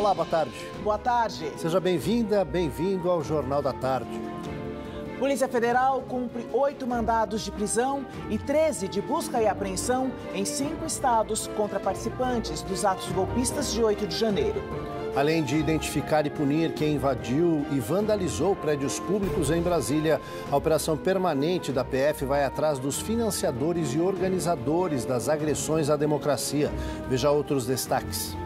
Olá, boa tarde. Boa tarde. Seja bem-vinda, bem-vindo ao Jornal da Tarde. Polícia Federal cumpre 8 mandados de prisão e 13 de busca e apreensão em 5 estados contra participantes dos atos golpistas de 8 de janeiro. Além de identificar e punir quem invadiu e vandalizou prédios públicos em Brasília, a operação permanente da PF vai atrás dos financiadores e organizadores das agressões à democracia. Veja outros destaques.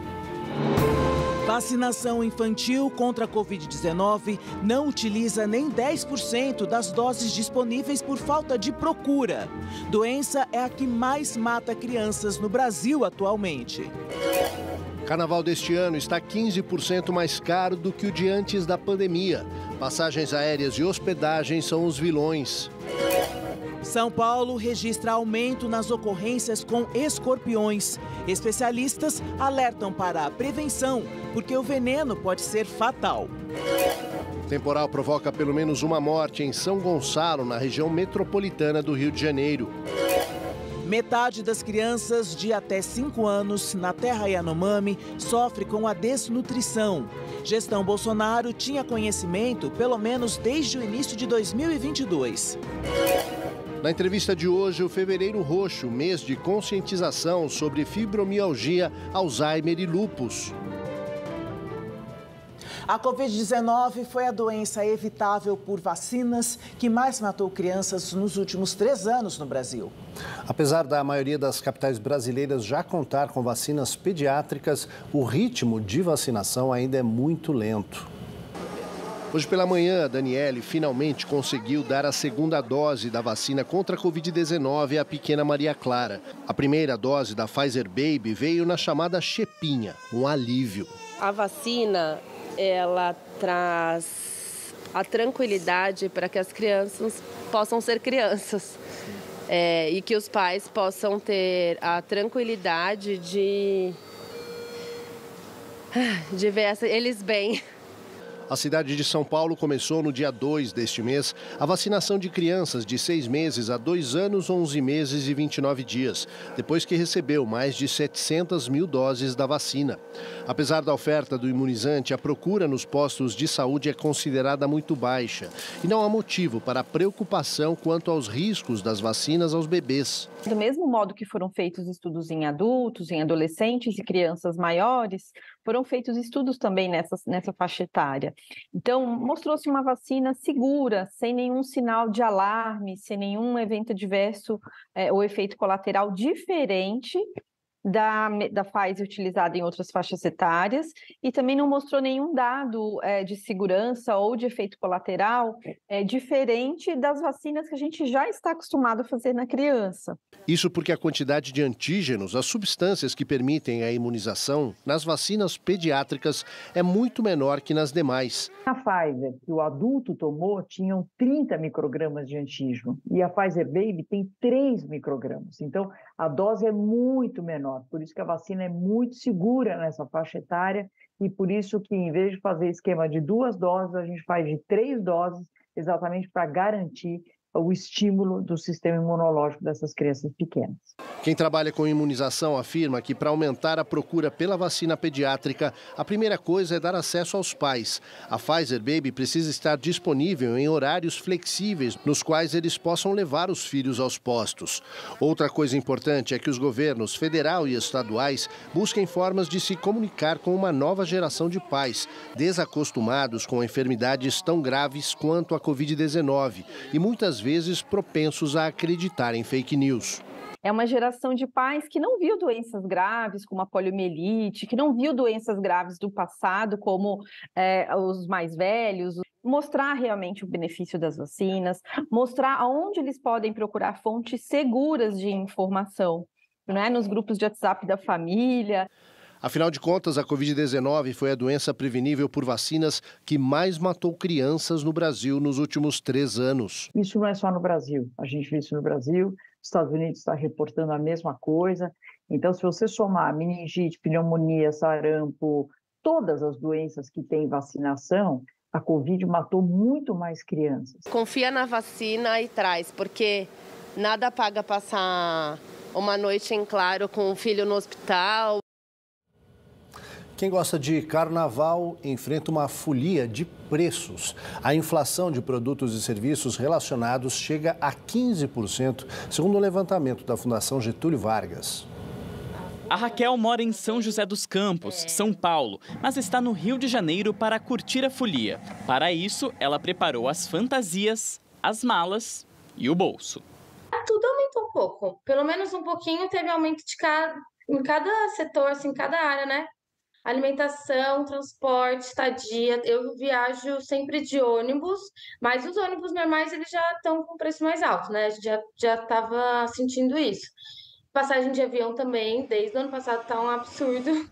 Vacinação infantil contra a Covid-19 não utiliza nem 10% das doses disponíveis por falta de procura. Doença é a que mais mata crianças no Brasil atualmente. Carnaval deste ano está 15% mais caro do que o de antes da pandemia. Passagens aéreas e hospedagem são os vilões. São Paulo registra aumento nas ocorrências com escorpiões. Especialistas alertam para a prevenção, porque o veneno pode ser fatal. O temporal provoca pelo menos uma morte em São Gonçalo, na região metropolitana do Rio de Janeiro. Metade das crianças de até 5 anos na terra Yanomami sofre com a desnutrição. Gestão Bolsonaro tinha conhecimento pelo menos desde o início de 2022. Na entrevista de hoje, o Fevereiro Roxo, mês de conscientização sobre fibromialgia, Alzheimer e lúpus. A Covid-19 foi a doença evitável por vacinas que mais matou crianças nos últimos 3 anos no Brasil. Apesar da maioria das capitais brasileiras já contar com vacinas pediátricas, o ritmo de vacinação ainda é muito lento. Hoje pela manhã, a Daniele finalmente conseguiu dar a segunda dose da vacina contra a Covid-19 à pequena Maria Clara. A primeira dose da Pfizer Baby veio na chamada chepinha, um alívio. A vacina, ela traz a tranquilidade para que as crianças possam ser crianças. E que os pais possam ter a tranquilidade de ver eles bem. A cidade de São Paulo começou no dia 2 deste mês a vacinação de crianças de 6 meses a 2 anos, 11 meses e 29 dias, depois que recebeu mais de 700 mil doses da vacina. Apesar da oferta do imunizante, a procura nos postos de saúde é considerada muito baixa e não há motivo para preocupação quanto aos riscos das vacinas aos bebês. Do mesmo modo que foram feitos estudos em adultos, em adolescentes e crianças maiores, foram feitos estudos também nessa faixa etária. Então, mostrou-se uma vacina segura, sem nenhum sinal de alarme, sem nenhum evento adverso ou efeito colateral diferente da Pfizer utilizada em outras faixas etárias, e também não mostrou nenhum dado de segurança ou de efeito colateral diferente das vacinas que a gente já está acostumado a fazer na criança. Isso porque a quantidade de antígenos, as substâncias que permitem a imunização, nas vacinas pediátricas é muito menor que nas demais. A Pfizer, que o adulto tomou, tinham 30 microgramas de antígeno, e a Pfizer Baby tem 3 microgramas. Então, a dose é muito menor. Por isso que a vacina é muito segura nessa faixa etária e por isso que, em vez de fazer esquema de 2 doses, a gente faz de 3 doses, exatamente para garantir o estímulo do sistema imunológico dessas crianças pequenas. Quem trabalha com imunização afirma que, para aumentar a procura pela vacina pediátrica, a primeira coisa é dar acesso aos pais. A Pfizer Baby precisa estar disponível em horários flexíveis, nos quais eles possam levar os filhos aos postos. Outra coisa importante é que os governos federal e estaduais busquem formas de se comunicar com uma nova geração de pais, desacostumados com enfermidades tão graves quanto a Covid-19 e muitas vezes propensos a acreditar em fake news. É uma geração de pais que não viu doenças graves, como a poliomielite, que não viu doenças graves do passado, como os mais velhos. Mostrar realmente o benefício das vacinas, mostrar aonde eles podem procurar fontes seguras de informação, né? Nos grupos de WhatsApp da família. Afinal de contas, a Covid-19 foi a doença prevenível por vacinas que mais matou crianças no Brasil nos últimos 3 anos. Isso não é só no Brasil. A gente vê isso no Brasil, os Estados Unidos está reportando a mesma coisa. Então, se você somar meningite, pneumonia, sarampo, todas as doenças que têm vacinação, a Covid matou muito mais crianças. Confia na vacina e traz, porque nada paga passar uma noite em claro com o filho no hospital. Quem gosta de carnaval enfrenta uma folia de preços. A inflação de produtos e serviços relacionados chega a 15%, segundo o levantamento da Fundação Getúlio Vargas. A Raquel mora em São José dos Campos, São Paulo, mas está no Rio de Janeiro para curtir a folia. Para isso, ela preparou as fantasias, as malas e o bolso. Tudo aumentou um pouco, pelo menos um pouquinho teve aumento em cada setor, assim, em cada área, né? Alimentação, transporte, estadia. Eu viajo sempre de ônibus, mas os ônibus normais eles já estão com preço mais alto, né? A gente já estava sentindo isso. Passagem de avião também, desde o ano passado está um absurdo.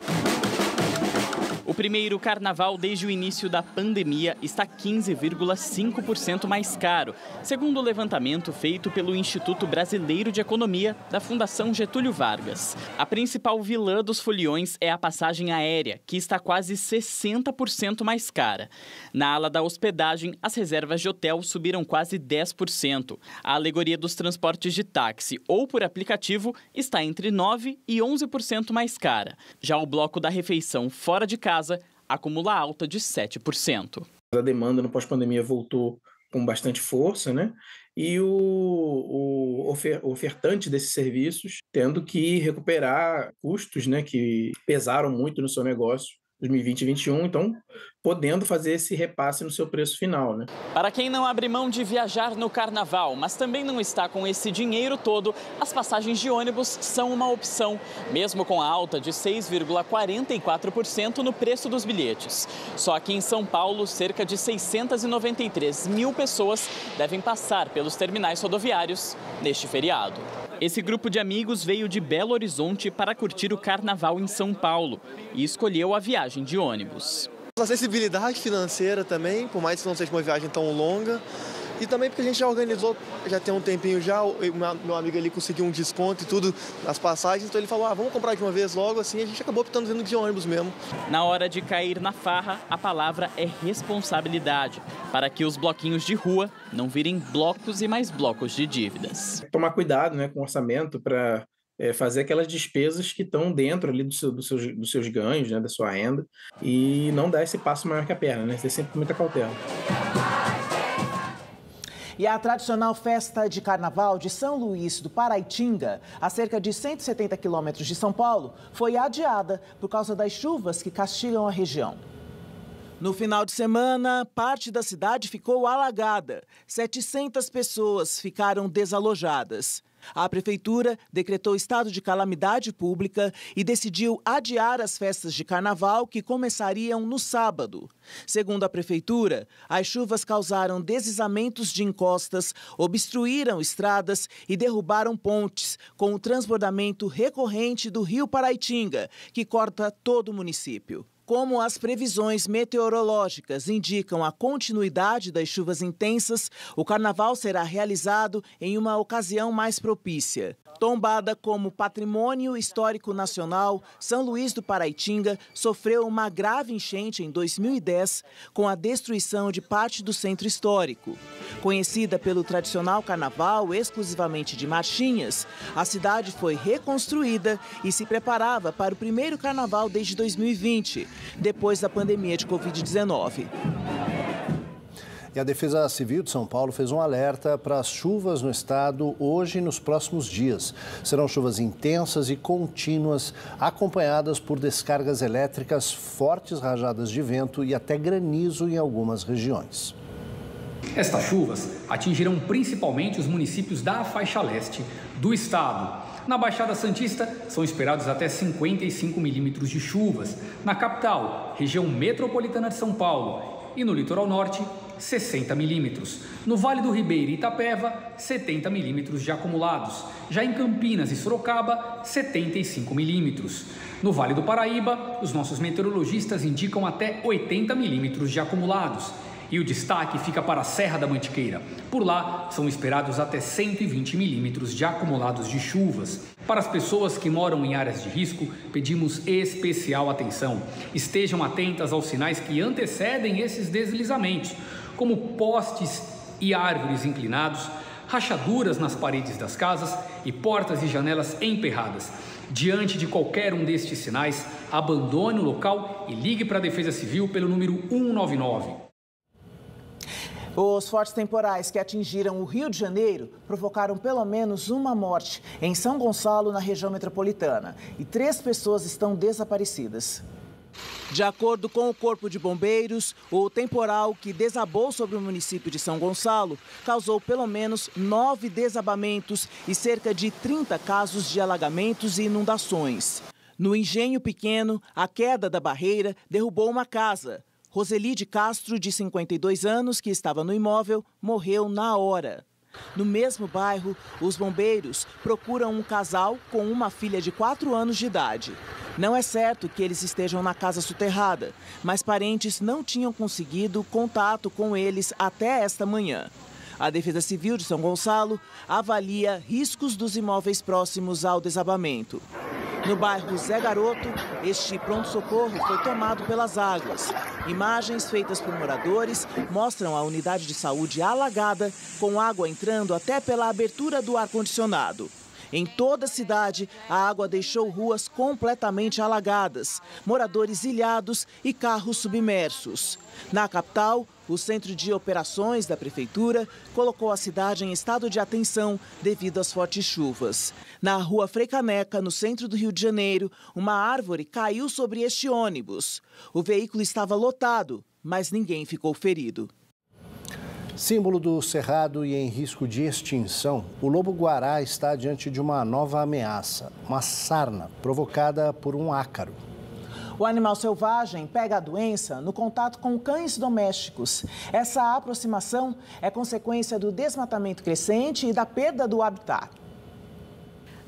O primeiro carnaval desde o início da pandemia está 15,5% mais caro, segundo o levantamento feito pelo Instituto Brasileiro de Economia da Fundação Getúlio Vargas. A principal vilã dos foliões é a passagem aérea, que está quase 60% mais cara. Na ala da hospedagem, as reservas de hotel subiram quase 10%. A alegoria dos transportes de táxi ou por aplicativo está entre 9% e 11% mais cara. Já o bloco da refeição fora de casa acumula alta de 7%. A demanda no pós-pandemia voltou com bastante força, né? E o ofertante desses serviços tendo que recuperar custos, né, que pesaram muito no seu negócio 2020 e 2021, então podendo fazer esse repasse no seu preço final, né? Para quem não abre mão de viajar no carnaval, mas também não está com esse dinheiro todo, as passagens de ônibus são uma opção, mesmo com a alta de 6,44% no preço dos bilhetes. Só que em São Paulo, cerca de 693 mil pessoas devem passar pelos terminais rodoviários neste feriado. Esse grupo de amigos veio de Belo Horizonte para curtir o carnaval em São Paulo e escolheu a viagem de ônibus. Acessibilidade financeira também, por mais que não seja uma viagem tão longa. E também porque a gente já organizou, já tem um tempinho já, meu amigo ali conseguiu um desconto e tudo nas passagens, então ele falou, vamos comprar de uma vez logo, assim a gente acabou optando vindo de ônibus mesmo. Na hora de cair na farra, a palavra é responsabilidade, para que os bloquinhos de rua não virem blocos e mais blocos de dívidas. Tomar cuidado, né, com o orçamento para fazer aquelas despesas que estão dentro ali dos seus ganhos, né, da sua renda, e não dar esse passo maior que a perna, né, ter sempre muita cautela. E a tradicional festa de carnaval de São Luís do Paraitinga, a cerca de 170 quilômetros de São Paulo, foi adiada por causa das chuvas que castigam a região. No final de semana, parte da cidade ficou alagada. 700 pessoas ficaram desalojadas. A prefeitura decretou estado de calamidade pública e decidiu adiar as festas de carnaval que começariam no sábado. Segundo a prefeitura, as chuvas causaram deslizamentos de encostas, obstruíram estradas e derrubaram pontes, com o transbordamento recorrente do rio Paraitinga, que corta todo o município. Como as previsões meteorológicas indicam a continuidade das chuvas intensas, o carnaval será realizado em uma ocasião mais propícia. Tombada como patrimônio histórico nacional, São Luís do Paraitinga sofreu uma grave enchente em 2010, com a destruição de parte do centro histórico. Conhecida pelo tradicional carnaval exclusivamente de marchinhas, a cidade foi reconstruída e se preparava para o primeiro carnaval desde 2020, depois da pandemia de Covid-19. E a Defesa Civil de São Paulo fez um alerta para as chuvas no estado hoje e nos próximos dias. Serão chuvas intensas e contínuas, acompanhadas por descargas elétricas, fortes rajadas de vento e até granizo em algumas regiões. Estas chuvas atingirão principalmente os municípios da faixa leste do estado. Na Baixada Santista, são esperados até 55 milímetros de chuvas. Na capital, região metropolitana de São Paulo. E no litoral norte, 60 milímetros. No Vale do Ribeira e Itapeva, 70 milímetros de acumulados. Já em Campinas e Sorocaba, 75 milímetros. No Vale do Paraíba, os nossos meteorologistas indicam até 80 milímetros de acumulados. E o destaque fica para a Serra da Mantiqueira. Por lá, são esperados até 120 milímetros de acumulados de chuvas. Para as pessoas que moram em áreas de risco, pedimos especial atenção. Estejam atentas aos sinais que antecedem esses deslizamentos, como postes e árvores inclinados, rachaduras nas paredes das casas e portas e janelas emperradas. Diante de qualquer um destes sinais, abandone o local e ligue para a Defesa Civil pelo número 199. Os fortes temporais que atingiram o Rio de Janeiro provocaram pelo menos uma morte em São Gonçalo, na região metropolitana, e 3 pessoas estão desaparecidas. De acordo com o Corpo de Bombeiros, o temporal que desabou sobre o município de São Gonçalo causou pelo menos 9 desabamentos e cerca de 30 casos de alagamentos e inundações. No Engenho Pequeno, a queda da barreira derrubou uma casa. Roseli de Castro, de 52 anos, que estava no imóvel, morreu na hora. No mesmo bairro, os bombeiros procuram um casal com uma filha de 4 anos de idade. Não é certo que eles estejam na casa soterrada, mas parentes não tinham conseguido contato com eles até esta manhã. A Defesa Civil de São Gonçalo avalia riscos dos imóveis próximos ao desabamento. No bairro Zé Garoto, este pronto-socorro foi tomado pelas águas. Imagens feitas por moradores mostram a unidade de saúde alagada, com água entrando até pela abertura do ar-condicionado. Em toda a cidade, a água deixou ruas completamente alagadas, moradores ilhados e carros submersos. Na capital, o Centro de Operações da Prefeitura colocou a cidade em estado de atenção devido às fortes chuvas. Na rua Frei Caneca, no centro do Rio de Janeiro, uma árvore caiu sobre este ônibus. O veículo estava lotado, mas ninguém ficou ferido. Símbolo do cerrado e em risco de extinção, o lobo-guará está diante de uma nova ameaça, uma sarna provocada por um ácaro. O animal selvagem pega a doença no contato com cães domésticos. Essa aproximação é consequência do desmatamento crescente e da perda do habitat.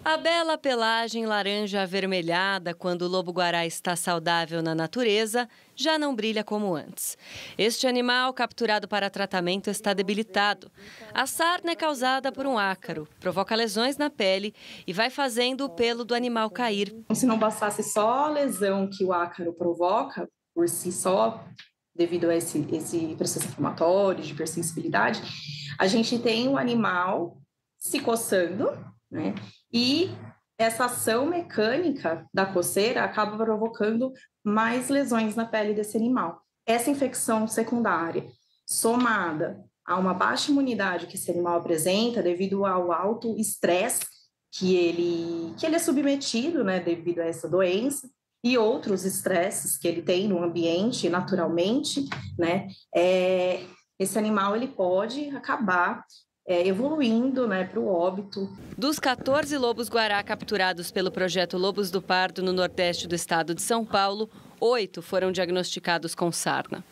A bela pelagem laranja avermelhada, quando o lobo-guará está saudável na natureza, já não brilha como antes. Este animal, capturado para tratamento, está debilitado. A sarna é causada por um ácaro, provoca lesões na pele e vai fazendo o pelo do animal cair. Se não bastasse só a lesão que o ácaro provoca, por si só, devido a esse processo inflamatório, de hipersensibilidade, a gente tem o animal se coçando, né? E essa ação mecânica da coceira acaba provocando mais lesões na pele desse animal. Essa infecção secundária, somada a uma baixa imunidade que esse animal apresenta devido ao alto estresse que ele é submetido, né, devido a essa doença, e outros estresses que ele tem no ambiente naturalmente, né, esse animal ele pode acabar evoluindo, né, para o óbito. Dos 14 lobos-guará capturados pelo projeto Lobos do Pardo no nordeste do estado de São Paulo, 8 foram diagnosticados com sarna.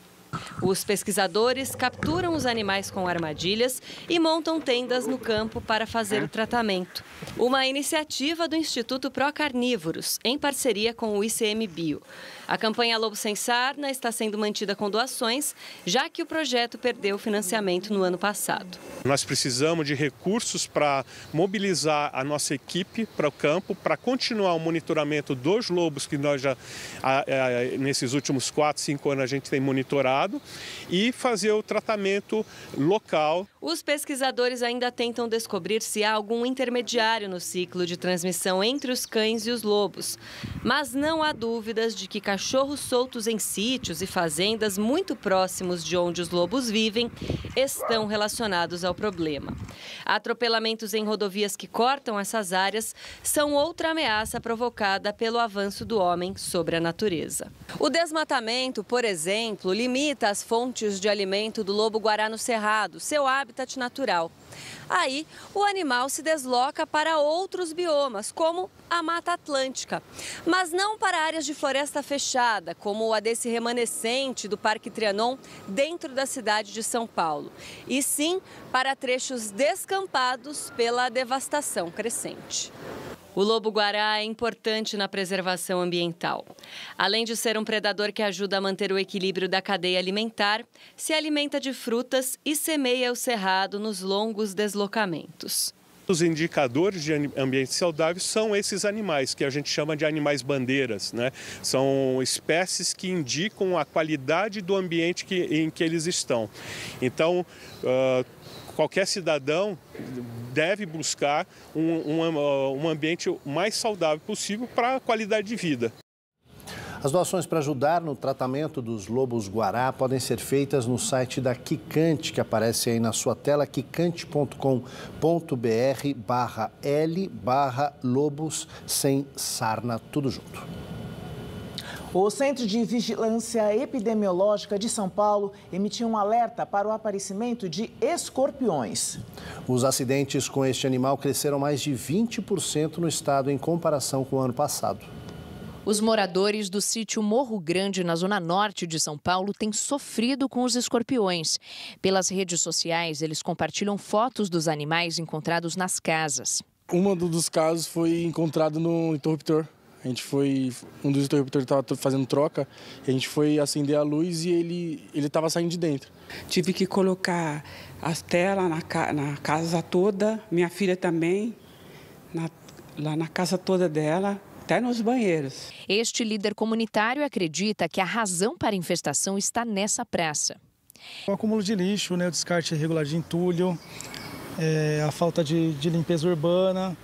Os pesquisadores capturam os animais com armadilhas e montam tendas no campo para fazer o tratamento. Uma iniciativa do Instituto Procarnívoros, em parceria com o ICMBio. A campanha Lobo Sem Sarna está sendo mantida com doações, já que o projeto perdeu financiamento no ano passado. Nós precisamos de recursos para mobilizar a nossa equipe para o campo, para continuar o monitoramento dos lobos que nós já, nesses últimos 4, 5 anos, a gente tem monitorado e fazer o tratamento local. Os pesquisadores ainda tentam descobrir se há algum intermediário no ciclo de transmissão entre os cães e os lobos. Mas não há dúvidas de que cachorros soltos em sítios e fazendas muito próximos de onde os lobos vivem estão relacionados ao problema. Atropelamentos em rodovias que cortam essas áreas são outra ameaça provocada pelo avanço do homem sobre a natureza. O desmatamento, por exemplo, limita as fontes de alimento do lobo-guará no cerrado, seu habitat natural. Aí, o animal se desloca para outros biomas, como a Mata Atlântica, mas não para áreas de floresta fechada, como a desse remanescente do Parque Trianon, dentro da cidade de São Paulo, e sim para trechos descampados pela devastação crescente. O lobo-guará é importante na preservação ambiental. Além de ser um predador que ajuda a manter o equilíbrio da cadeia alimentar, se alimenta de frutas e semeia o cerrado nos longos deslocamentos. Os indicadores de ambiente saudável são esses animais, que a gente chama de animais bandeiras, né? São espécies que indicam a qualidade do ambiente em que eles estão. Então, qualquer cidadão deve buscar um ambiente mais saudável possível para a qualidade de vida. As doações para ajudar no tratamento dos lobos-guará podem ser feitas no site da Quicante, que aparece aí na sua tela, quicante.com.br/L/lobos sem sarna, tudo junto. O Centro de Vigilância Epidemiológica de São Paulo emitiu um alerta para o aparecimento de escorpiões. Os acidentes com este animal cresceram mais de 20% no estado em comparação com o ano passado. Os moradores do sítio Morro Grande, na zona norte de São Paulo, têm sofrido com os escorpiões. Pelas redes sociais, eles compartilham fotos dos animais encontrados nas casas. Um dos casos foi encontrado no interruptor. Um dos interruptores estava fazendo troca, a gente foi acender a luz e ele estava saindo de dentro. Tive que colocar as telas na casa toda, minha filha também, lá na casa toda dela. Até nos banheiros. Este líder comunitário acredita que a razão para a infestação está nessa praça. O acúmulo de lixo, o descarte irregular de entulho, a falta de limpeza urbana,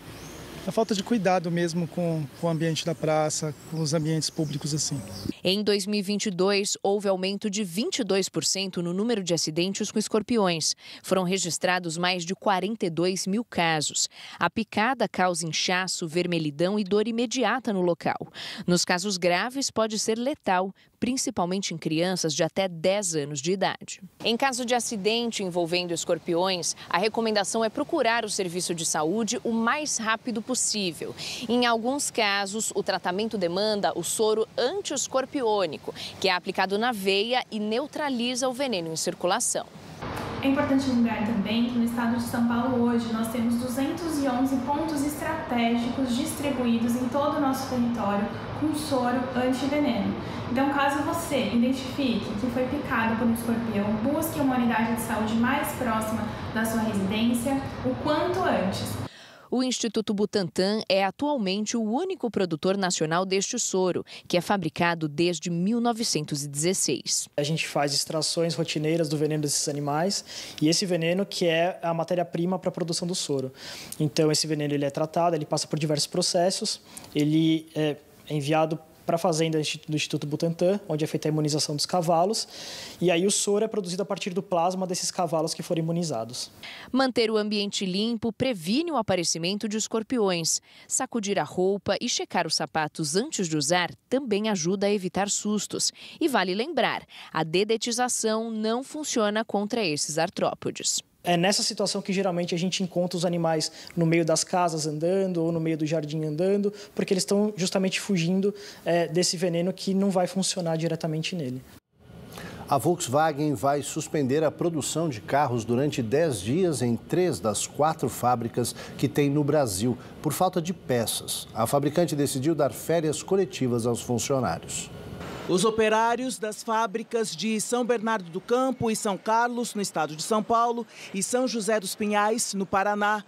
a falta de cuidado mesmo com o ambiente da praça, com os ambientes públicos assim. Em 2022, houve aumento de 22% no número de acidentes com escorpiões. Foram registrados mais de 42 mil casos. A picada causa inchaço, vermelhidão e dor imediata no local. Nos casos graves, pode ser letal, principalmente em crianças de até 10 anos de idade. Em caso de acidente envolvendo escorpiões, a recomendação é procurar o serviço de saúde o mais rápido possível. Em alguns casos, o tratamento demanda o soro anti-escorpiônico, que é aplicado na veia e neutraliza o veneno em circulação. É importante lembrar também que no estado de São Paulo hoje nós temos 211 pontos estratégicos distribuídos em todo o nosso território com soro antiveneno. Então, caso você identifique que foi picado por um escorpião, busque uma unidade de saúde mais próxima da sua residência o quanto antes. O Instituto Butantan é atualmente o único produtor nacional deste soro, que é fabricado desde 1916. A gente faz extrações rotineiras do veneno desses animais e esse veneno que é a matéria-prima para a produção do soro. Então, esse veneno ele é tratado, ele passa por diversos processos, ele é enviado para a fazenda do Instituto Butantan, onde é feita a imunização dos cavalos, e aí o soro é produzido a partir do plasma desses cavalos que foram imunizados. Manter o ambiente limpo previne o aparecimento de escorpiões. Sacudir a roupa e checar os sapatos antes de usar também ajuda a evitar sustos. E vale lembrar, a dedetização não funciona contra esses artrópodes. É nessa situação que geralmente a gente encontra os animais no meio das casas andando ou no meio do jardim andando, porque eles estão justamente fugindo desse veneno que não vai funcionar diretamente nele. A Volkswagen vai suspender a produção de carros durante 10 dias em 3 das 4 fábricas que tem no Brasil, por falta de peças. A fabricante decidiu dar férias coletivas aos funcionários. Os operários das fábricas de São Bernardo do Campo e São Carlos, no estado de São Paulo, e São José dos Pinhais, no Paraná,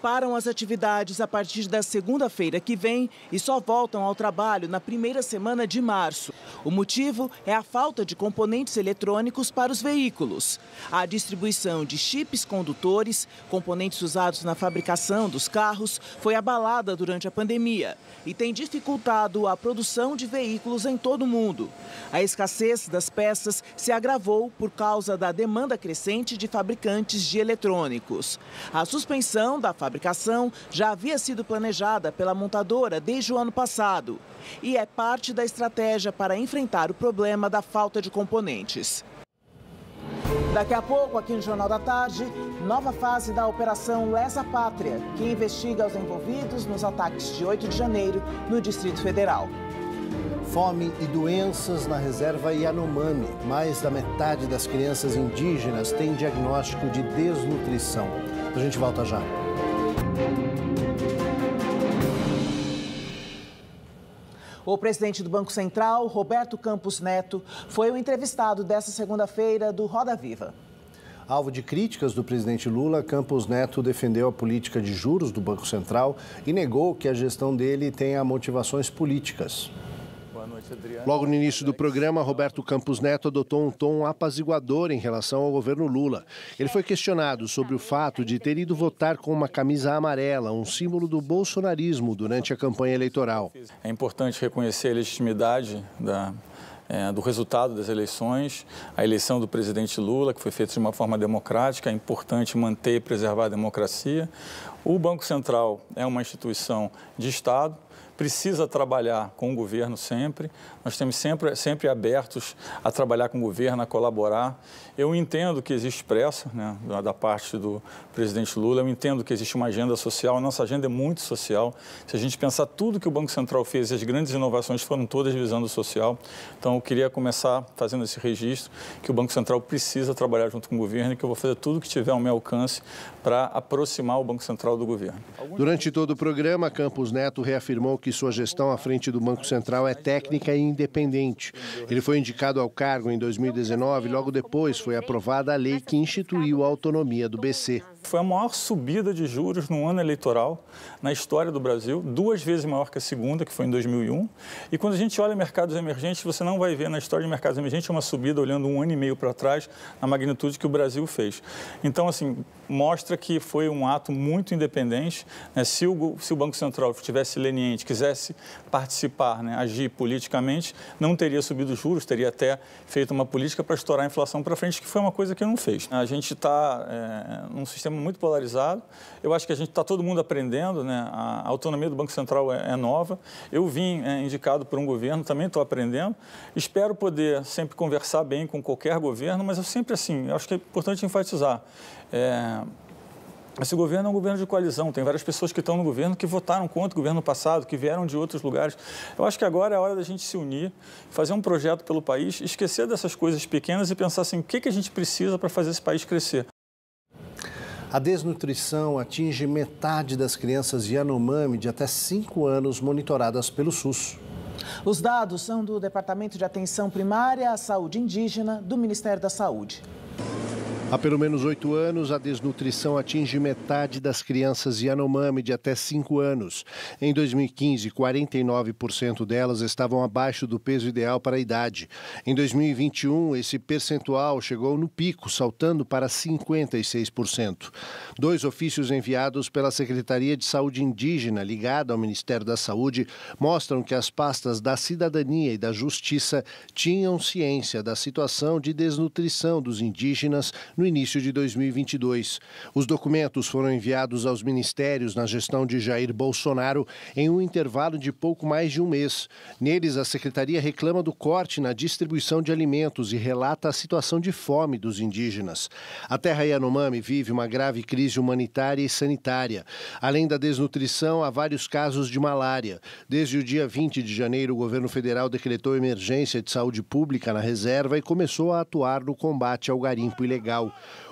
param as atividades a partir da segunda-feira que vem e só voltam ao trabalho na primeira semana de março. O motivo é a falta de componentes eletrônicos para os veículos. A distribuição de chips condutores, componentes usados na fabricação dos carros, foi abalada durante a pandemia e tem dificultado a produção de veículos em todo o mundo. A escassez das peças se agravou por causa da demanda crescente de fabricantes de eletrônicos. A suspensão da fabricação já havia sido planejada pela montadora desde o ano passado e é parte da estratégia para enfrentar o problema da falta de componentes. Daqui a pouco, aqui no Jornal da Tarde, nova fase da Operação Lesa Pátria, que investiga os envolvidos nos ataques de 8 de janeiro no Distrito Federal. Fome e doenças na reserva Yanomami. Mais da metade das crianças indígenas tem diagnóstico de desnutrição. A gente volta já. O presidente do Banco Central, Roberto Campos Neto, foi o entrevistado desta segunda-feira do Roda Viva. Alvo de críticas do presidente Lula, Campos Neto defendeu a política de juros do Banco Central e negou que a gestão dele tenha motivações políticas. Logo no início do programa, Roberto Campos Neto adotou um tom apaziguador em relação ao governo Lula. Ele foi questionado sobre o fato de ter ido votar com uma camisa amarela, um símbolo do bolsonarismo durante a campanha eleitoral. É importante reconhecer a legitimidade do resultado das eleições, a eleição do presidente Lula, que foi feita de uma forma democrática. É importante manter e preservar a democracia. O Banco Central é uma instituição de Estado, precisa trabalhar com o governo sempre. Nós estamos sempre abertos a trabalhar com o governo, a colaborar. Eu entendo que existe pressa, né, da parte do presidente Lula, eu entendo que existe uma agenda social, a nossa agenda é muito social. Se a gente pensar tudo que o Banco Central fez, as grandes inovações foram todas visando o social. Então, eu queria começar fazendo esse registro, que o Banco Central precisa trabalhar junto com o governo e que eu vou fazer tudo que tiver ao meu alcance para aproximar o Banco Central do governo. Durante todo o programa, Campos Neto reafirmou que sua gestão à frente do Banco Central é técnica e independente. Ele foi indicado ao cargo em 2019 e logo depois foi aprovada a lei que instituiu a autonomia do BC. Foi a maior subida de juros no ano eleitoral na história do Brasil, 2 vezes maior que a segunda, que foi em 2001. E quando a gente olha mercados emergentes, você não vai ver na história de mercados emergentes uma subida olhando 1 ano e meio para trás, na magnitude que o Brasil fez. Então, assim, mostra que foi um ato muito independente, né? Se o Banco Central estivesse leniente, quisesse participar, né, agir politicamente, não teria subido os juros, teria até feito uma política para estourar a inflação para frente, que foi uma coisa que não fez. A gente está num sistema muito polarizado. Eu acho que a gente está todo mundo aprendendo, né? A autonomia do Banco Central é nova. Eu vim indicado por um governo, também estou aprendendo. Espero poder sempre conversar bem com qualquer governo, mas eu sempre assim, eu acho que é importante enfatizar. Esse governo é um governo de coalizão, tem várias pessoas que estão no governo que votaram contra o governo passado, que vieram de outros lugares. Eu acho que agora é a hora da gente se unir, fazer um projeto pelo país, esquecer dessas coisas pequenas e pensar assim, o que a gente precisa para fazer esse país crescer. A desnutrição atinge metade das crianças Yanomami de até 5 anos monitoradas pelo SUS. Os dados são do Departamento de Atenção Primária à Saúde Indígena do Ministério da Saúde. Há pelo menos 8 anos, a desnutrição atinge metade das crianças Yanomami de até 5 anos. Em 2015, 49% delas estavam abaixo do peso ideal para a idade. Em 2021, esse percentual chegou no pico, saltando para 56%. 2 ofícios enviados pela Secretaria de Saúde Indígena, ligada ao Ministério da Saúde, mostram que as pastas da Cidadania e da Justiça tinham ciência da situação de desnutrição dos indígenas no início de 2022. Os documentos foram enviados aos ministérios na gestão de Jair Bolsonaro em um intervalo de pouco mais de um mês. Neles, a Secretaria reclama do corte na distribuição de alimentos e relata a situação de fome dos indígenas. A terra Yanomami vive uma grave crise humanitária e sanitária. Além da desnutrição, há vários casos de malária. Desde o dia 20 de janeiro, o governo federal decretou emergência de saúde pública na reserva e começou a atuar no combate ao garimpo ilegal.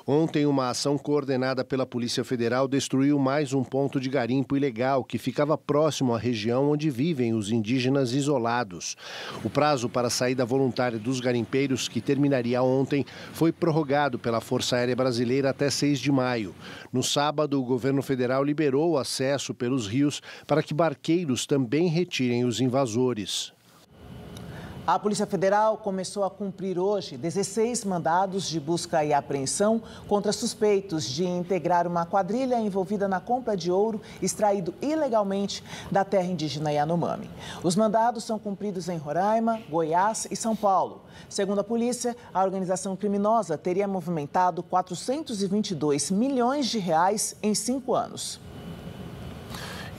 Ontem, uma ação coordenada pela Polícia Federal destruiu mais um ponto de garimpo ilegal que ficava próximo à região onde vivem os indígenas isolados. O prazo para a saída voluntária dos garimpeiros, que terminaria ontem, foi prorrogado pela Força Aérea Brasileira até 6 de maio. No sábado, o governo federal liberou o acesso pelos rios para que barqueiros também retirem os invasores. A Polícia Federal começou a cumprir hoje 16 mandados de busca e apreensão contra suspeitos de integrar uma quadrilha envolvida na compra de ouro extraído ilegalmente da terra indígena Yanomami. Os mandados são cumpridos em Roraima, Goiás e São Paulo. Segundo a polícia, a organização criminosa teria movimentado 422 milhões de reais em 5 anos.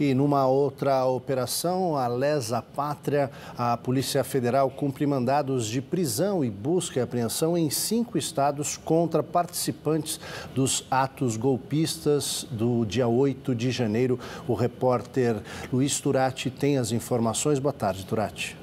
E numa outra operação, a Lesa Pátria, a Polícia Federal cumpre mandados de prisão e busca e apreensão em 5 estados contra participantes dos atos golpistas do dia 8 de janeiro. O repórter Luiz Turati tem as informações. Boa tarde, Turati.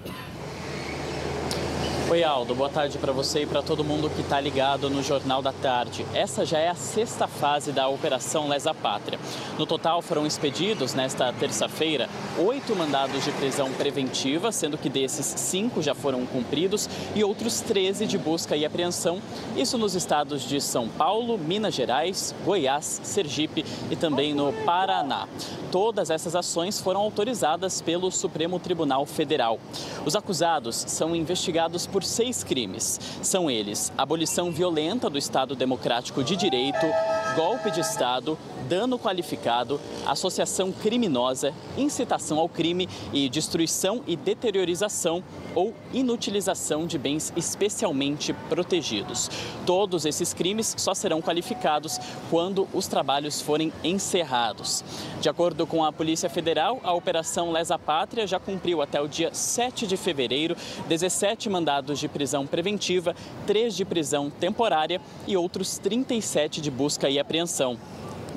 Oi, Aldo. Boa tarde para você e para todo mundo que está ligado no Jornal da Tarde. Essa já é a 6ª fase da Operação Lesa Pátria. No total, foram expedidos, nesta terça-feira, 8 mandados de prisão preventiva, sendo que desses 5 já foram cumpridos e outros 13 de busca e apreensão. Isso nos estados de São Paulo, Minas Gerais, Goiás, Sergipe e também no Paraná. Todas essas ações foram autorizadas pelo Supremo Tribunal Federal. Os acusados são investigados por 6 crimes. São eles: abolição violenta do Estado Democrático de Direito, golpe de Estado, dano qualificado, associação criminosa, incitação ao crime e destruição e deteriorização ou inutilização de bens especialmente protegidos. Todos esses crimes só serão qualificados quando os trabalhos forem encerrados. De acordo com a Polícia Federal, a Operação Lesa Pátria já cumpriu até o dia 7 de fevereiro 17 mandados de prisão preventiva, 3 de prisão temporária e outros 37 de busca e apreensão.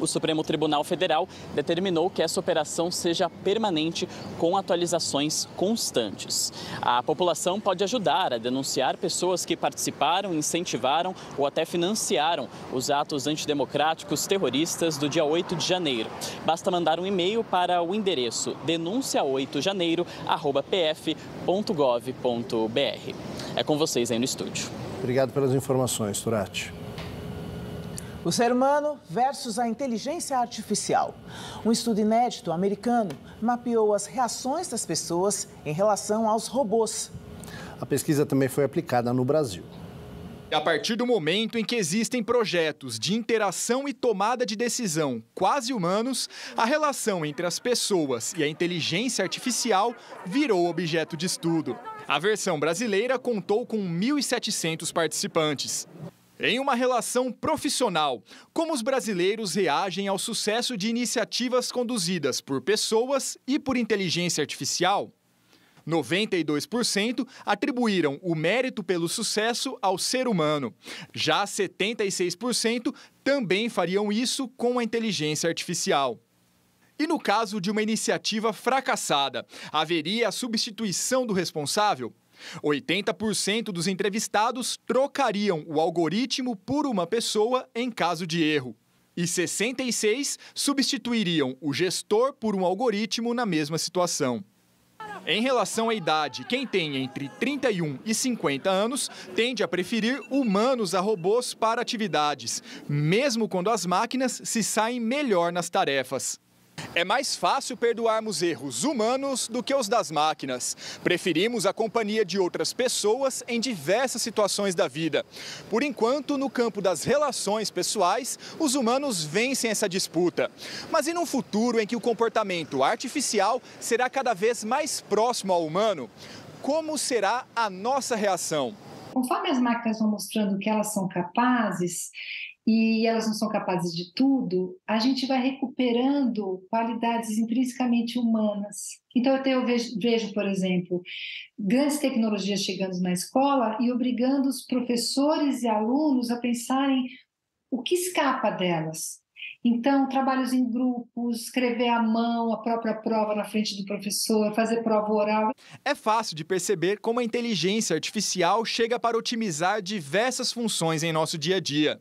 O Supremo Tribunal Federal determinou que essa operação seja permanente com atualizações constantes. A população pode ajudar a denunciar pessoas que participaram, incentivaram ou até financiaram os atos antidemocráticos terroristas do dia 8 de janeiro. Basta mandar um e-mail para o endereço denuncia8janeiro@pf.gov.br. É com vocês aí no estúdio. Obrigado pelas informações, Turati. O ser humano versus a inteligência artificial. Um estudo inédito americano mapeou as reações das pessoas em relação aos robôs. A pesquisa também foi aplicada no Brasil. A partir do momento em que existem projetos de interação e tomada de decisão quase humanos, a relação entre as pessoas e a inteligência artificial virou objeto de estudo. A versão brasileira contou com 1.700 participantes. Em uma relação profissional, como os brasileiros reagem ao sucesso de iniciativas conduzidas por pessoas e por inteligência artificial? 92% atribuíram o mérito pelo sucesso ao ser humano. Já 76% também fariam isso com a inteligência artificial. E no caso de uma iniciativa fracassada, haveria a substituição do responsável? 80% dos entrevistados trocariam o algoritmo por uma pessoa em caso de erro. E 66% substituiriam o gestor por um algoritmo na mesma situação. Em relação à idade, quem tem entre 31 e 50 anos tende a preferir humanos a robôs para atividades, mesmo quando as máquinas se saem melhor nas tarefas. É mais fácil perdoarmos erros humanos do que os das máquinas. Preferimos a companhia de outras pessoas em diversas situações da vida. Por enquanto, no campo das relações pessoais, os humanos vencem essa disputa. Mas e num futuro em que o comportamento artificial será cada vez mais próximo ao humano? Como será a nossa reação? Conforme as máquinas vão mostrando que elas são capazes, e elas não são capazes de tudo, a gente vai recuperando qualidades intrinsecamente humanas. Então, eu vejo, por exemplo, grandes tecnologias chegando na escola e obrigando os professores e alunos a pensarem o que escapa delas. Então, trabalhos em grupos, escrever à mão a própria prova na frente do professor, fazer prova oral. É fácil de perceber como a inteligência artificial chega para otimizar diversas funções em nosso dia a dia.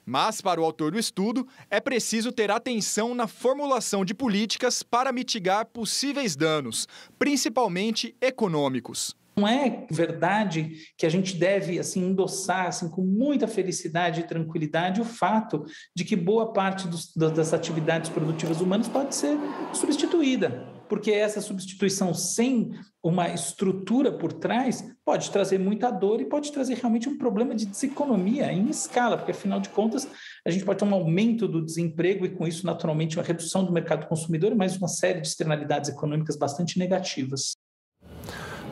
Mas, para o autor do estudo, é preciso ter atenção na formulação de políticas para mitigar possíveis danos, principalmente econômicos. Não é verdade que a gente deve endossar com muita felicidade e tranquilidade o fato de que boa parte das atividades produtivas humanas pode ser substituída, porque essa substituição sem uma estrutura por trás pode trazer muita dor e pode trazer realmente um problema de deseconomia em escala, porque afinal de contas a gente pode ter um aumento do desemprego e com isso naturalmente uma redução do mercado consumidor e mais uma série de externalidades econômicas bastante negativas.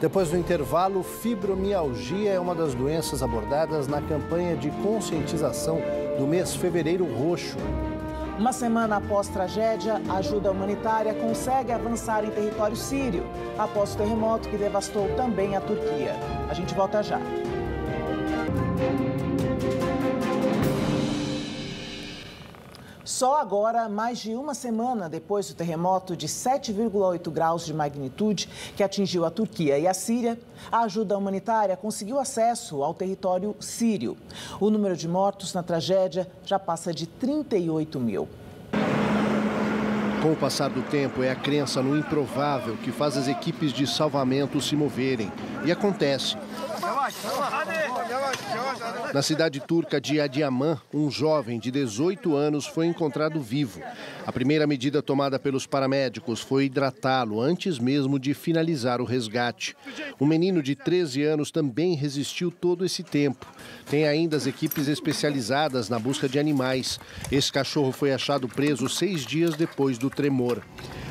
Depois do intervalo, fibromialgia é uma das doenças abordadas na campanha de conscientização do mês Fevereiro Roxo. Uma semana após tragédia, a ajuda humanitária consegue avançar em território sírio, após o terremoto que devastou também a Turquia. A gente volta já. Só agora, mais de uma semana depois do terremoto de 7,8 graus de magnitude que atingiu a Turquia e a Síria, a ajuda humanitária conseguiu acesso ao território sírio. O número de mortos na tragédia já passa de 38 mil. Com o passar do tempo, é a crença no improvável que faz as equipes de salvamento se moverem. E acontece. Na cidade turca de Adiaman, um jovem de 18 anos foi encontrado vivo. A primeira medida tomada pelos paramédicos foi hidratá-lo antes mesmo de finalizar o resgate. Um menino de 13 anos também resistiu todo esse tempo. Tem ainda as equipes especializadas na busca de animais. Esse cachorro foi achado preso 6 dias depois do tremor.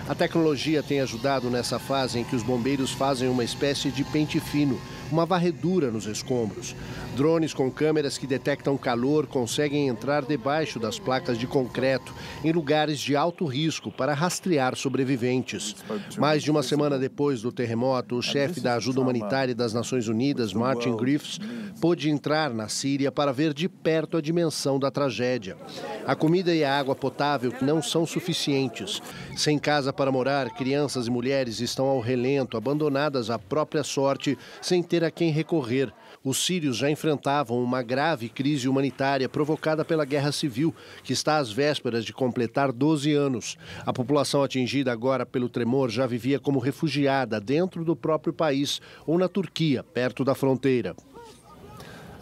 A tecnologia tem ajudado nessa fase em que os bombeiros fazem uma espécie de pente fino, uma varredura nos escombros. Drones com câmeras que detectam calor conseguem entrar debaixo das placas de concreto em lugares de alto risco para rastrear sobreviventes. Mais de uma semana depois do terremoto, o chefe da ajuda humanitária das Nações Unidas, Martin Griffiths, pôde entrar na Síria para ver de perto a dimensão da tragédia. A comida e a água potável não são suficientes. Sem casa para morar, crianças e mulheres estão ao relento, abandonadas à própria sorte, sem ter a quem recorrer. Os sírios já enfrentavam uma grave crise humanitária provocada pela guerra civil, que está às vésperas de completar 12 anos. A população atingida agora pelo tremor já vivia como refugiada dentro do próprio país ou na Turquia, perto da fronteira.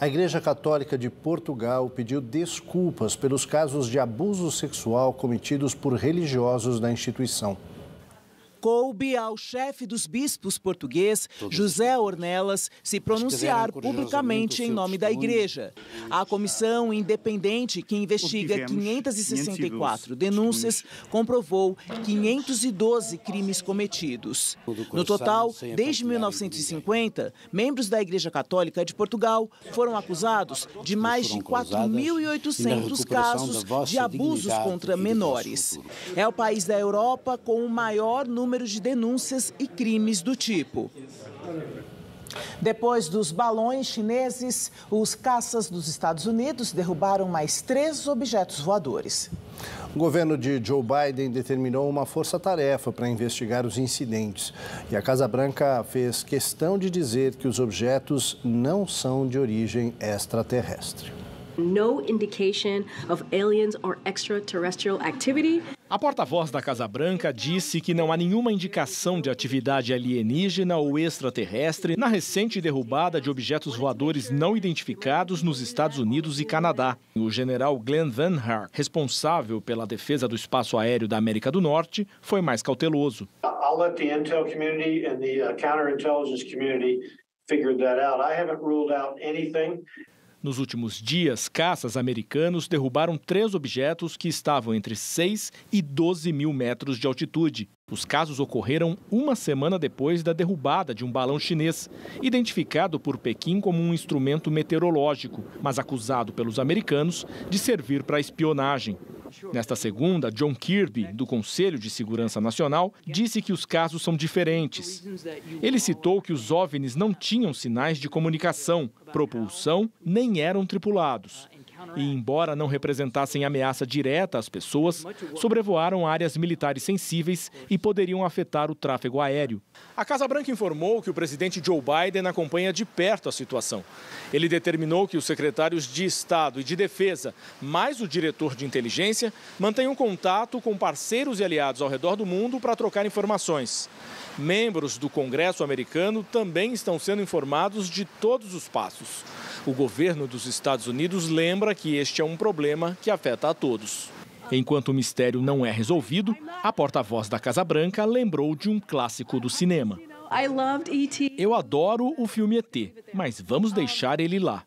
A Igreja Católica de Portugal pediu desculpas pelos casos de abuso sexual cometidos por religiosos da instituição. Coube ao chefe dos bispos português, José Ornelas, se pronunciar publicamente em nome da Igreja. A comissão independente que investiga 564 denúncias comprovou 512 crimes cometidos. No total, desde 1950, membros da Igreja Católica de Portugal foram acusados de mais de 4.800 casos de abusos contra menores. É o país da Europa com o maior número de denúncias e crimes do tipo. Depois dos balões chineses, os caças dos Estados Unidos derrubaram mais 3 objetos voadores. O governo de Joe Biden determinou uma força-tarefa para investigar os incidentes. E a Casa Branca fez questão de dizer que os objetos não são de origem extraterrestre. No indication of aliens or extraterrestrial activity. A porta-voz da Casa Branca disse que não há nenhuma indicação de atividade alienígena ou extraterrestre na recente derrubada de objetos voadores não identificados nos Estados Unidos e Canadá. O general Glenn Van Hart, responsável pela defesa do espaço aéreo da América do Norte, foi mais cauteloso. I'll let the intel community and the counterintelligence community figure that out. I haven't ruled out anything. Nos últimos dias, caças americanos derrubaram 3 objetos que estavam entre 6 e 12 mil metros de altitude. Os casos ocorreram uma semana depois da derrubada de um balão chinês, identificado por Pequim como um instrumento meteorológico, mas acusado pelos americanos de servir para espionagem. Nesta segunda, John Kirby, do Conselho de Segurança Nacional, disse que os casos são diferentes. Ele citou que os OVNIs não tinham sinais de comunicação, propulsão, nem eram tripulados. E, embora não representassem ameaça direta às pessoas, sobrevoaram áreas militares sensíveis e poderiam afetar o tráfego aéreo. A Casa Branca informou que o presidente Joe Biden acompanha de perto a situação. Ele determinou que os secretários de Estado e de Defesa, mais o diretor de inteligência, mantenham contato com parceiros e aliados ao redor do mundo para trocar informações. Membros do Congresso americano também estão sendo informados de todos os passos. O governo dos Estados Unidos lembra que este é um problema que afeta a todos. Enquanto o mistério não é resolvido, a porta-voz da Casa Branca lembrou de um clássico do cinema. Eu adoro o filme ET, mas vamos deixar ele lá.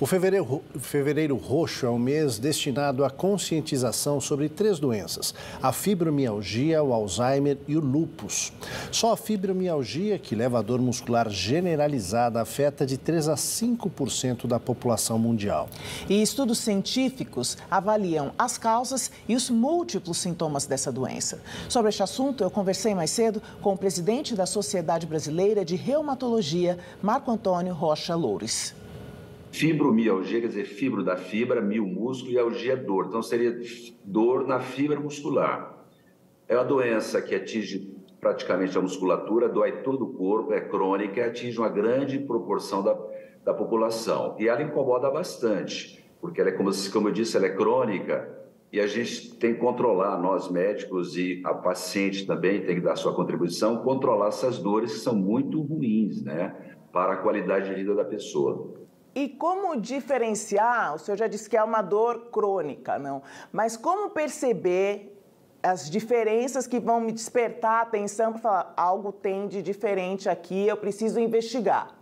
O Fevereiro Roxo é um mês destinado à conscientização sobre 3 doenças: a fibromialgia, o Alzheimer e o lúpus. Só a fibromialgia, que leva à dor muscular generalizada, afeta de 3 a 5% da população mundial. E estudos científicos avaliam as causas e os múltiplos sintomas dessa doença. Sobre este assunto, eu conversei mais cedo com o presidente da Sociedade Brasileira de Reumatologia, Marco Antônio Rocha Loures. Fibromialgia quer dizer fibro da fibra, mio músculo, e algia dor. Então seria dor na fibra muscular. É uma doença que atinge praticamente a musculatura, dói todo o corpo, é crônica e atinge uma grande proporção da população. E ela incomoda bastante, porque ela é, como eu disse, ela é crônica e a gente tem que controlar, nós médicos e a paciente também tem que dar sua contribuição, controlar essas dores que são muito ruins, né, para a qualidade de vida da pessoa. E como diferenciar, o senhor já disse que é uma dor crônica, não? Mas como perceber as diferenças que vão me despertar a atenção para falar, algo tem de diferente aqui, eu preciso investigar?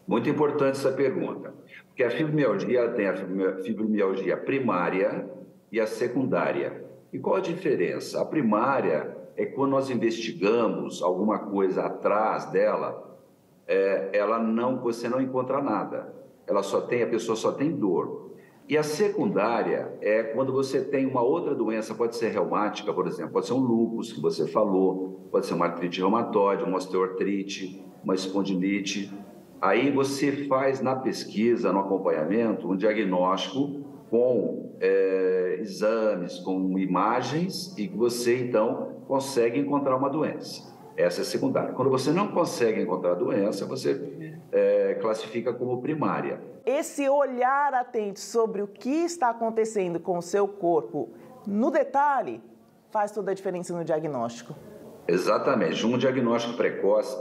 Muito importante essa pergunta, porque a fibromialgia tem a fibromialgia primária e a secundária. E qual a diferença? A primária é quando nós investigamos alguma coisa atrás dela, você não encontra nada. A pessoa só tem dor. E a secundária é quando você tem uma outra doença, pode ser reumática, por exemplo, pode ser um lúpus, que você falou, pode ser uma artrite reumatoide, uma osteoartrite, uma espondilite. Aí você faz na pesquisa, no acompanhamento, um diagnóstico com exames, com imagens, e que você, então, consegue encontrar uma doença. Essa é a secundária. Quando você não consegue encontrar a doença, você classifica como primária. Esse olhar atento sobre o que está acontecendo com o seu corpo, no detalhe, faz toda a diferença no diagnóstico. Exatamente. Um diagnóstico precoce,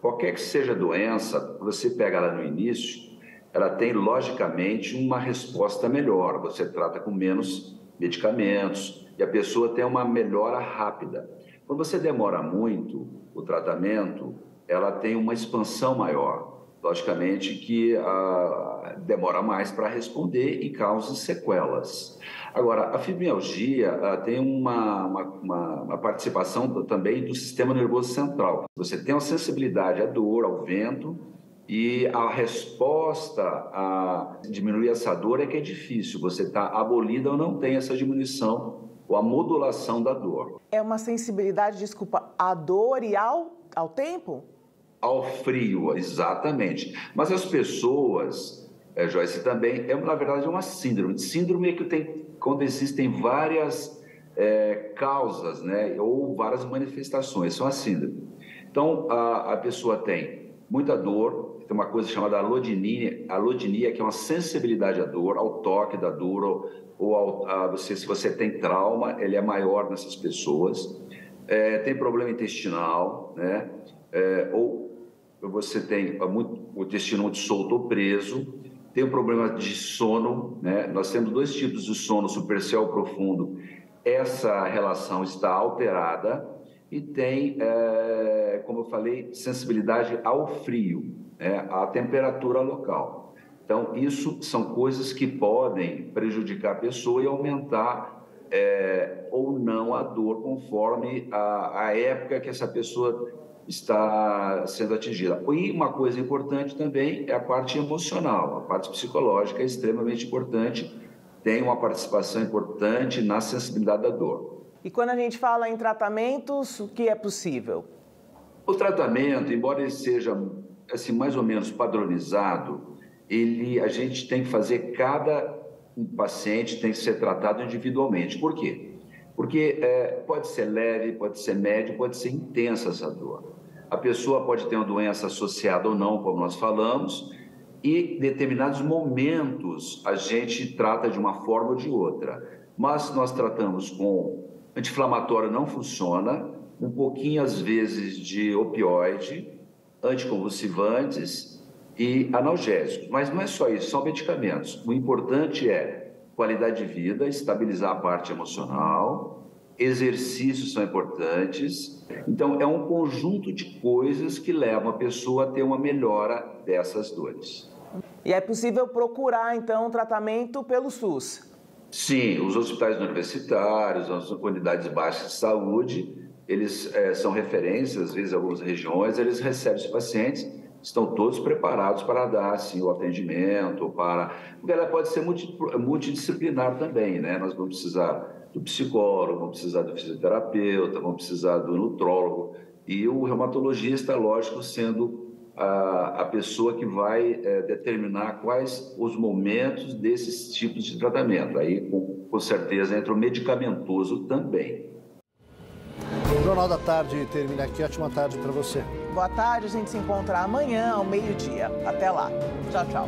qualquer que seja a doença, você pega ela no início, ela tem, logicamente, uma resposta melhor. Você trata com menos medicamentos e a pessoa tem uma melhora rápida. Quando você demora muito o tratamento, ela tem uma expansão maior. Logicamente que demora mais para responder e causa sequelas. Agora, a fibromialgia tem uma participação também do sistema nervoso central. Você tem uma sensibilidade à dor, ao vento, e a resposta a diminuir essa dor é que é difícil. Você está abolida ou não tem essa diminuição ou a modulação da dor. É uma sensibilidade, desculpa, à dor e ao tempo? Ao frio, exatamente. Mas as pessoas, Joyce, também, na verdade, é uma síndrome. Síndrome é que tem, quando existem várias causas, né, ou várias manifestações, são a síndrome. Então, a pessoa tem muita dor, tem uma coisa chamada alodinia, que é uma sensibilidade à dor, ao toque da dor, se você tem trauma, ele é maior nessas pessoas. Tem problema intestinal, né? Ou você tem o intestino muito solto ou preso, tem um problema de sono, né? Nós temos dois tipos de sono, superficial e profundo. Essa relação está alterada e tem, como eu falei, sensibilidade ao frio, né? À temperatura local. Então, isso são coisas que podem prejudicar a pessoa e aumentar ou não a dor conforme a época que essa pessoa está sendo atingida. E uma coisa importante também é a parte emocional, a parte psicológica é extremamente importante, tem uma participação importante na sensibilidade da dor. E quando a gente fala em tratamentos, o que é possível? O tratamento, embora ele seja assim, mais ou menos padronizado, a gente tem que fazer, cada paciente tem que ser tratado individualmente. Por quê? Porque pode ser leve, pode ser médio, pode ser intensa essa dor. A pessoa pode ter uma doença associada ou não, como nós falamos, e em determinados momentos a gente trata de uma forma ou de outra. Mas nós tratamos com anti-inflamatório, não funciona, um pouquinho às vezes de opioide, anticonvulsivantes e analgésicos. Mas não é só isso, são medicamentos. O importante é qualidade de vida, estabilizar a parte emocional, exercícios são importantes. Então, é um conjunto de coisas que levam a pessoa a ter uma melhora dessas dores. E é possível procurar, então, tratamento pelo SUS? Sim, os hospitais universitários, as unidades básicas de saúde, eles são referências, às vezes, em algumas regiões, eles recebem os pacientes, estão todos preparados para dar assim, o atendimento, porque ela pode ser multidisciplinar também, né? Nós vamos precisar do psicólogo, vamos precisar do fisioterapeuta, vamos precisar do nutrólogo, e o reumatologista, lógico, sendo a pessoa que vai determinar quais os momentos desses tipos de tratamento. Aí, com certeza, entra o medicamentoso também. O Jornal da Tarde termina aqui. Ótima tarde para você. Boa tarde, a gente se encontra amanhã ao meio-dia. Até lá. Tchau, tchau.